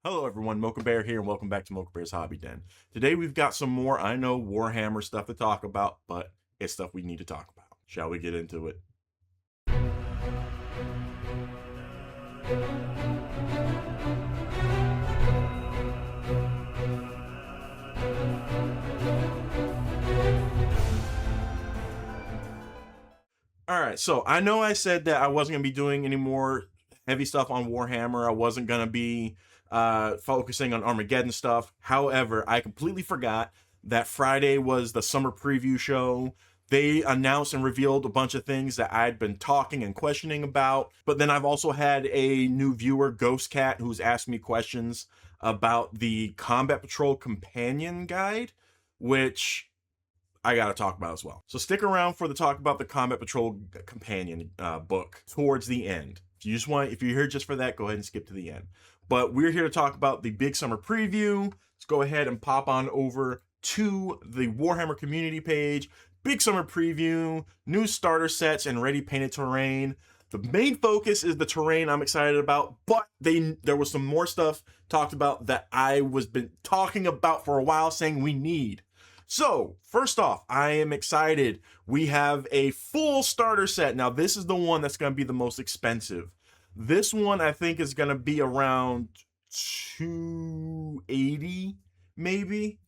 Hello everyone, Mocha Bear here, and welcome back to Mocha Bear's Hobby Den. Today we've got some more, I know, Warhammer stuff to talk about, but it's stuff we need to talk about. Shall we get into it? Alright, so I know I said that I wasn't going to be doing any more heavy stuff on Warhammer. I wasn't going to be focusing on Armageddon stuff. However, I completely forgot that Friday was the summer preview show. They announced and revealed a bunch of things that I'd been talking and questioning about. But then I've also had a new viewer, Ghost Cat, who's asked me questions about the Combat Patrol Companion Guide, which I gotta talk about as well. So stick around for the talk about the Combat Patrol Companion book towards the end. If you're here just for that, go ahead and skip to the end. But we're here to talk about the big summer preview. Let's go ahead and pop on over to the Warhammer community page. Big summer preview, new starter sets, and ready painted terrain. The main focus is the terrain I'm excited about, but there was some more stuff talked about that I was been talking about for a while, saying we need. So, first off, I am excited. We have a full starter set. Now, this is the one that's going to be the most expensive. This one, I think, is going to be around $280, maybe.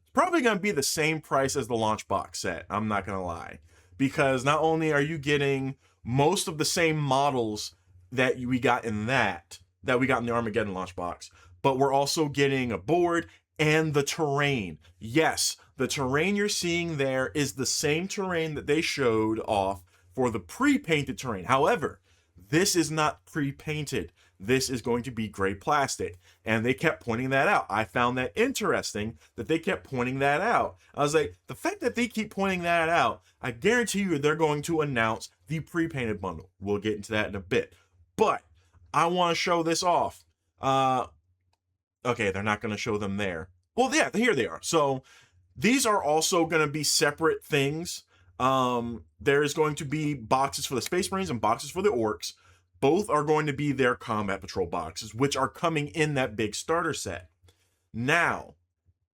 It's probably going to be the same price as the launch box set, I'm not going to lie. Because not only are you getting most of the same models that we got in that we got in the Armageddon launch box, but we're also getting a board and the terrain. Yes, the terrain you're seeing there is the same terrain that they showed off for the pre-painted terrain. However, this is not pre-painted. This is going to be gray plastic. And they kept pointing that out. I found that interesting that they kept pointing that out. I was like, the fact that they keep pointing that out, I guarantee you they're going to announce the pre-painted bundle. We'll get into that in a bit. But I want to show this off. Okay, they're not going to show them there. Well, yeah, here they are. So these are also going to be separate things. There is going to be boxes for the Space Marines and boxes for the Orks. Both are going to be their Combat Patrol boxes, which are coming in that big starter set. Now,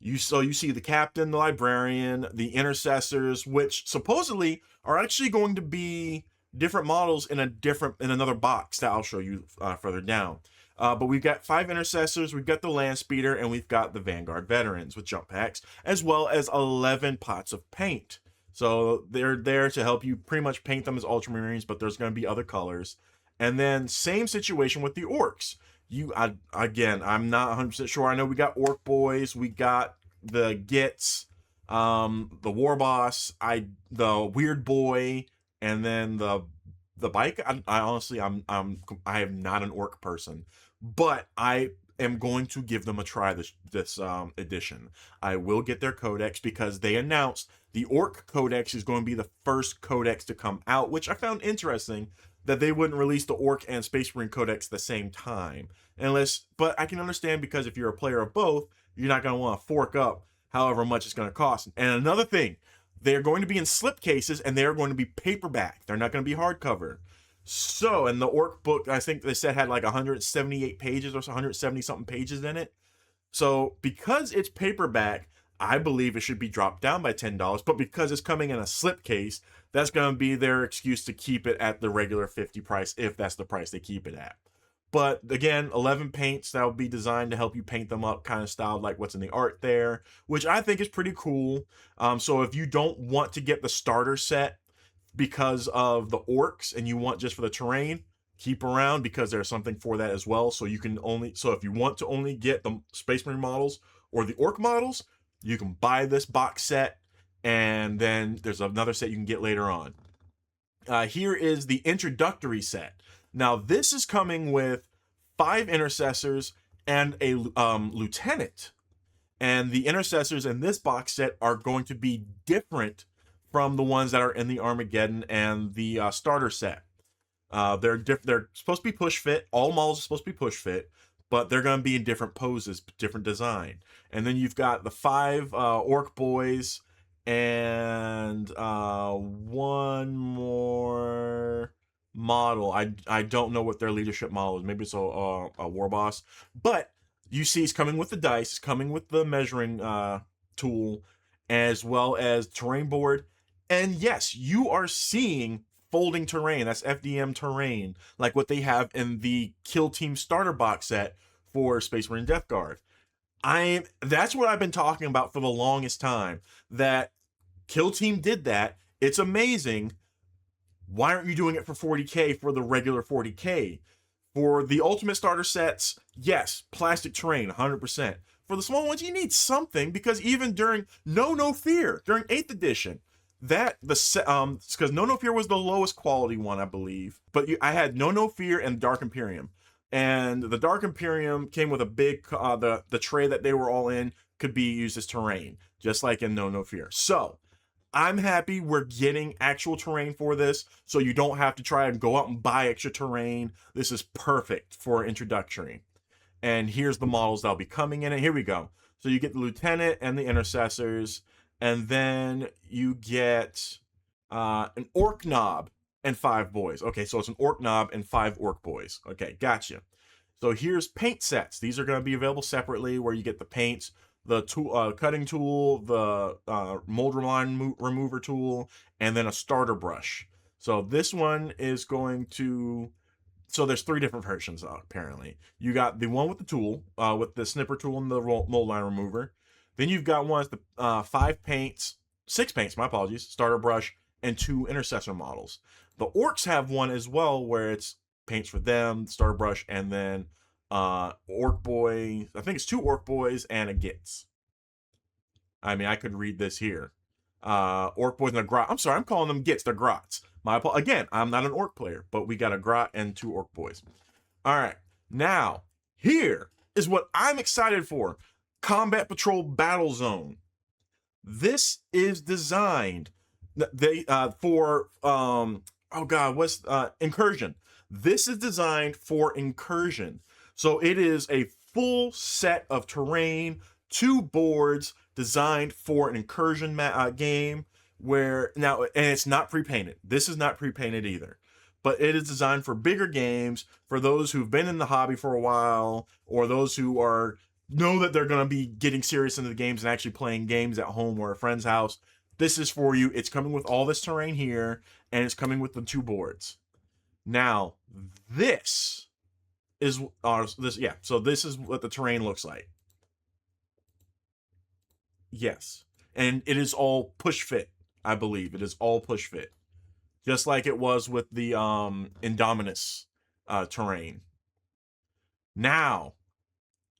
you see the Captain, the Librarian, the Intercessors, which supposedly are actually going to be different models in another box that I'll show you further down. But we've got 5 Intercessors, we've got the Land Speeder, and we've got the Vanguard Veterans with jump packs, as well as 11 pots of paint. So they're there to help you pretty much paint them as Ultramarines, but there's going to be other colors. And then same situation with the Orks. Again, I'm not 100% sure. I know we got Ork Boys, we got the Gits, the War Boss, the Weird Boy, and then the Bike. I honestly, I am not an Ork person, but I am going to give them a try this edition. I will get their codex because they announced the Ork codex is going to be the first codex to come out, which I found interesting that they wouldn't release the Ork and Space Marine codex at the same time. But I can understand because if you're a player of both, you're not going to want to fork up however much it's going to cost. And another thing, they're going to be in slip cases and they're going to be paperback. They're not going to be hardcover. So, and the Ork book, I think they said had like 178 pages or 170 something pages in it. So because it's paperback, I believe it should be dropped down by $10, but because it's coming in a slip case, that's going to be their excuse to keep it at the regular $50 price, if that's the price they keep it at. But again, 11 paints that will be designed to help you paint them up, kind of styled like what's in the art there, which I think is pretty cool. So if you don't want to get the starter set because of the Orks and you want just for the terrain, keep around because there's something for that as well. So if you want to only get the Space Marine models or the Ork models, you can buy this box set, and then there's another set you can get later on. Here is the introductory set. Now, this is coming with 5 Intercessors and a Lieutenant. And the Intercessors in this box set are going to be different from the ones that are in the Armageddon and the starter set. They're supposed to be push fit. All models are supposed to be push fit, but they're going to be in different poses, different design. And then you've got the 5 Ork Boys and one more model. I don't know what their leadership model is. Maybe it's a War Boss. But you see it's coming with the dice, it's coming with the measuring tool, as well as terrain board. And yes, you are seeing folding terrain. That's FDM terrain, like what they have in the Kill Team starter box set for Space Marine Death Guard. That's what I've been talking about for the longest time. That Kill Team did that. It's amazing. Why aren't you doing it for 40K for the regular 40K? For the ultimate starter sets, yes, plastic terrain, 100%. For the small ones, you need something, because even during No Fear, during 8th edition, because No Fear was the lowest quality one, I believe. But I had No Fear and Dark Imperium. And the Dark Imperium came with a big, the tray that they were all in could be used as terrain, just like in No Fear. So, I'm happy we're getting actual terrain for this, so you don't have to try and go out and buy extra terrain. This is perfect for introductory. And here's the models that'll be coming in, and here we go. So you get the Lieutenant and the Intercessors, and then you get an Orc Knob and 5 boys. Okay, so it's an Orc Knob and 5 Orc boys. Okay, gotcha. So here's paint sets. These are going to be available separately, where you get the paints, the tool, cutting tool, the mold line remover tool, and then a starter brush. So this one is going to... So there's 3 different versions, apparently. You got the one with the tool, with the snipper tool and the mold line remover. Then you've got one with the 6 paints, my apologies, starter brush, and 2 intercessor models. The Orcs have one as well, where it's paints for them, starter brush, and then Orc boy, I think it's 2 Orc boys and a Gitz. I mean, I could read this here. Orc boys and a Grot. I'm sorry, I'm calling them Gitz. They're Grots. Again, I'm not an Orc player, but we got a Grot and 2 Orc boys. All right, now here is what I'm excited for: Combat Patrol Battle Zone. This is designed for Incursion. This is designed for Incursion. So it is a full set of terrain, 2 boards designed for an Incursion game, where now, and it's not pre-painted. This is not pre-painted either, but it is designed for bigger games, for those who've been in the hobby for a while, or those who know that they're going to be getting serious into the games and actually playing games at home or a friend's house. This is for you. It's coming with all this terrain here, and it's coming with the 2 boards. Now, this is so this is what the terrain looks like. Yes. And it is all push fit, I believe. It is all push fit. Just like it was with the Indominus terrain. Now,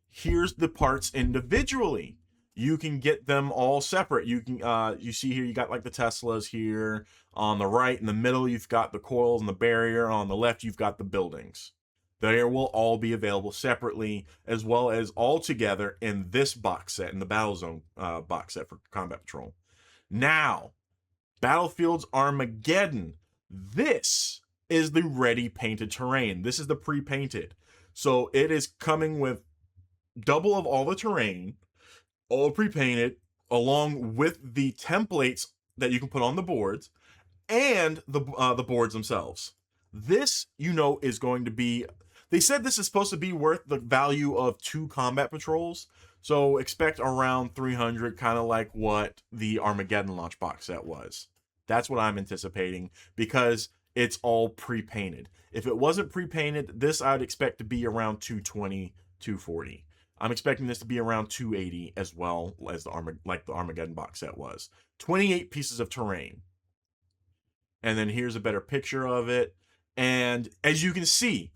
here's the parts individually. You can get them all separate. You can you see here, you got like the Teslas here. On the right, in the middle, you've got the coils and the barrier. On the left, you've got the buildings. They will all be available separately, as well as all together in this box set, in the Battle Zone box set for Combat Patrol. Now, Battlefield's Armageddon. This is the ready painted terrain. This is the pre-painted. So it is coming with double of all the terrain, all pre-painted, along with the templates that you can put on the boards, and the boards themselves. This, is going to be... They said this is supposed to be worth the value of 2 combat patrols, so expect around 300, kind of like what the Armageddon launch box set was. That's what I'm anticipating, because it's all pre-painted. If it wasn't pre-painted, this I would expect to be around 220, 240. I'm expecting this to be around 280 as well as the Armageddon box set was. 28 pieces of terrain. And then here's a better picture of it. And as you can see,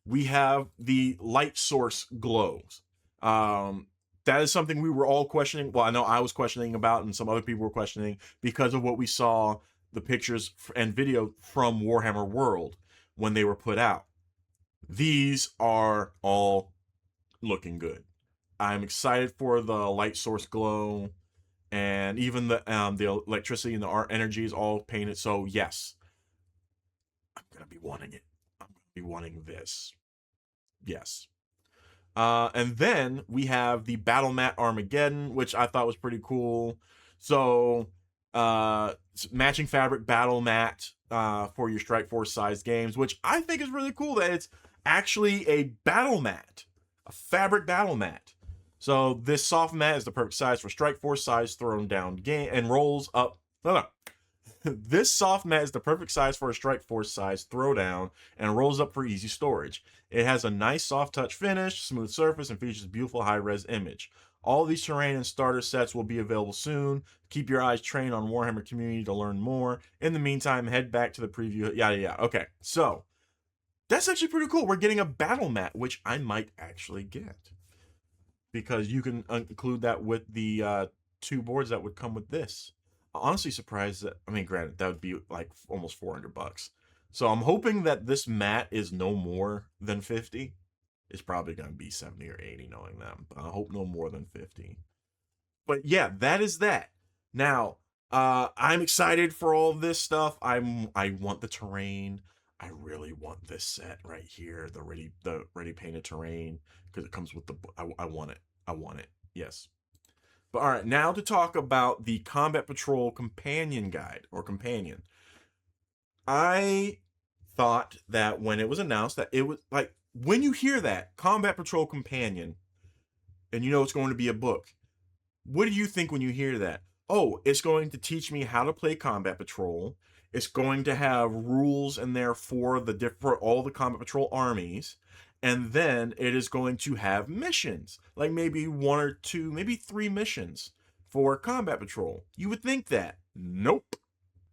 we have the light source glows. That is something we were all questioning. Well, I know I was questioning about, and some other people were questioning, because of what we saw, the pictures and video from Warhammer World when they were put out. These are all looking good. I'm excited for the light source glow, and even the electricity and the energy is all painted. So yes, I'm gonna be wanting it. I'm gonna be wanting this. Yes. And then we have the Battle Mat Armageddon, which I thought was pretty cool. So matching fabric battle mat for your Strike Force sized games, which I think is really cool that it's actually a battle mat. a fabric battle mat. So this soft mat is the perfect size for Strike Force size thrown down game and rolls up. No. This soft mat is the perfect size for a Strike Force size throwdown and rolls up for easy storage. It has a nice soft touch finish, smooth surface, and features a beautiful high-res image. All these terrain and starter sets will be available soon. Keep your eyes trained on Warhammer community to learn more. In the meantime, head back to the preview. Yeah. Okay, so that's actually pretty cool. We're getting a battle mat, which I might actually get, because you can include that with the 2 boards that would come with this. I'm honestly surprised that, I mean, granted, that would be like almost $400. So I'm hoping that this mat is no more than 50. It's probably going to be 70 or 80 knowing them. But I hope no more than 50. But yeah, that is that. Now, I'm excited for all this stuff. I want the terrain. I really want this set right here, the ready painted terrain, because it comes with the. I want it. I want it. Yes. But all right, now to talk about the Combat Patrol Companion Guide or Companion. I thought that when it was announced that it was like, when you hear that Combat Patrol Companion, and you know it's going to be a book, what do you think when you hear that? Oh, it's going to teach me how to play Combat Patrol. It's going to have rules in there for all the Combat Patrol armies. And then it is going to have missions, like maybe 1 or 2, maybe 3 missions for Combat Patrol. You would think that. Nope.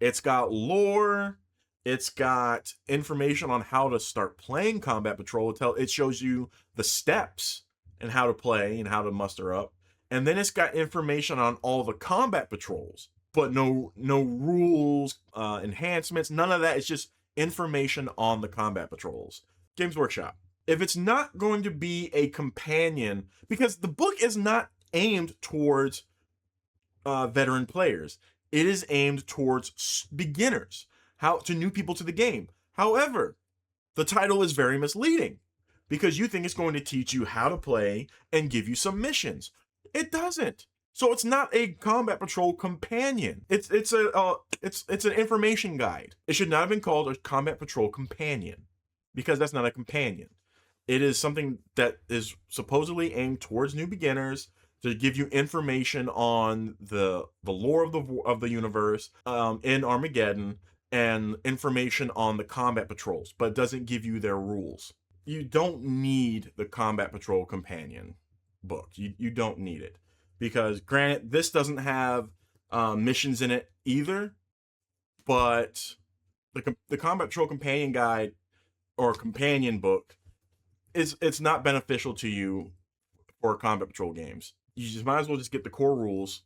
It's got lore. It's got information on how to start playing Combat Patrol. It shows you the steps and how to play and how to muster up. And then it's got information on all the Combat Patrols, but no rules, enhancements, none of that. It's just information on the Combat Patrols. Games Workshop. If it's not going to be a companion, because the book is not aimed towards veteran players. It is aimed towards beginners, to new people to the game. However, the title is very misleading because you think it's going to teach you how to play and give you some missions. It doesn't. So it's not a Combat Patrol companion. It's an information guide. It should not have been called a Combat Patrol companion, because that's not a companion. It is something that is supposedly aimed towards new beginners to give you information on the lore of the universe in Armageddon, and information on the Combat Patrols, but it doesn't give you their rules. You don't need the Combat Patrol companion book. You don't need it, because granted, this doesn't have missions in it either, but the Combat Patrol companion guide or companion book it's not beneficial to you for Combat Patrol games. You just might as well just get the core rules,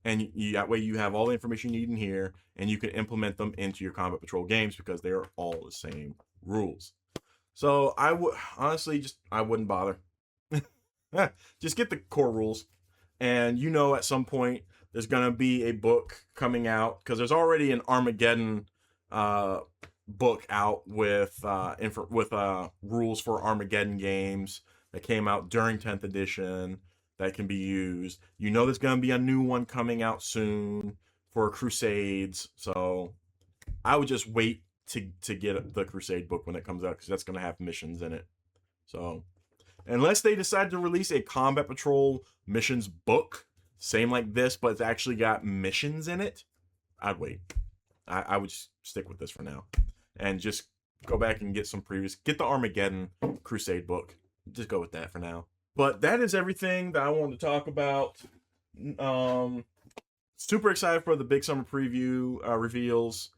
and that way you have all the information you need in here, and you can implement them into your Combat Patrol games because they are all the same rules. So I would honestly I wouldn't bother. Just get the core rules, and at some point there's gonna be a book coming out, because there's already an Armageddon book out with rules for Armageddon games that came out during 10th edition that can be used. There's going to be a new one coming out soon for Crusades, so I would just wait to get the Crusade book when it comes out, because that's going to have missions in it. So unless they decide to release a Combat Patrol missions book, same like this, but it's actually got missions in it, I'd wait. I would just stick with this for now, and just go back and get the Armageddon Crusade book. Just go with that for now. But that is everything that I wanted to talk about. Super excited for the big summer preview reveals.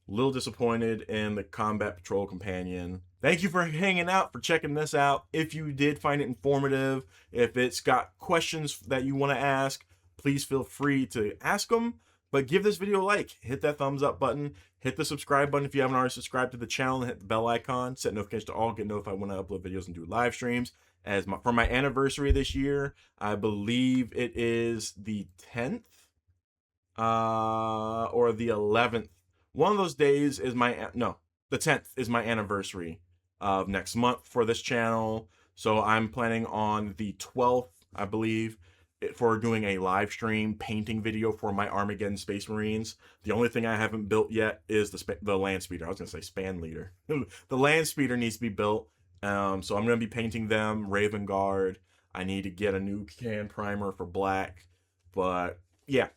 A little disappointed in the Combat Patrol companion. Thank you for hanging out, for checking this out. If you did find it informative, if it's got questions that you want to ask, please feel free to ask them. But give this video a like, hit that thumbs up button, hit the subscribe button if you haven't already subscribed to the channel, and hit the bell icon, set notifications to all, get notified when I upload videos and do live streams. For my anniversary this year, I believe it is the 10th or the 11th. One of those days is the 10th is my anniversary of next month for this channel. So I'm planning on the 12th, I believe, for doing a live stream painting video for my Armageddon Space Marines. The only thing I haven't built yet is the land speeder. I was going to say span leader. The land speeder needs to be built. So I'm going to be painting them Raven Guard. I need to get a new can primer for black. But yeah,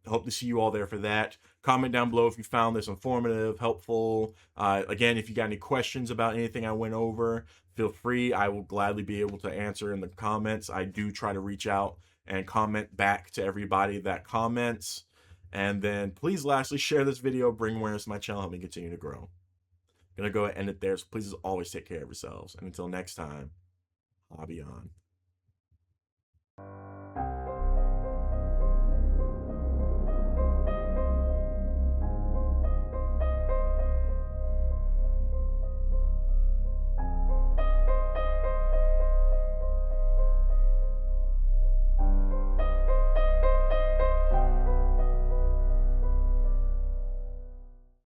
hope to see you all there for that. Comment down below if you found this informative, helpful. Again, if you got any questions about anything I went over, feel free. I will gladly be able to answer in the comments. I do try to reach out and comment back to everybody that comments. And then please lastly, share this video, bring awareness to my channel, help me continue to grow. Gonna go ahead and end it there. So please always take care of yourselves. And until next time, hobby on.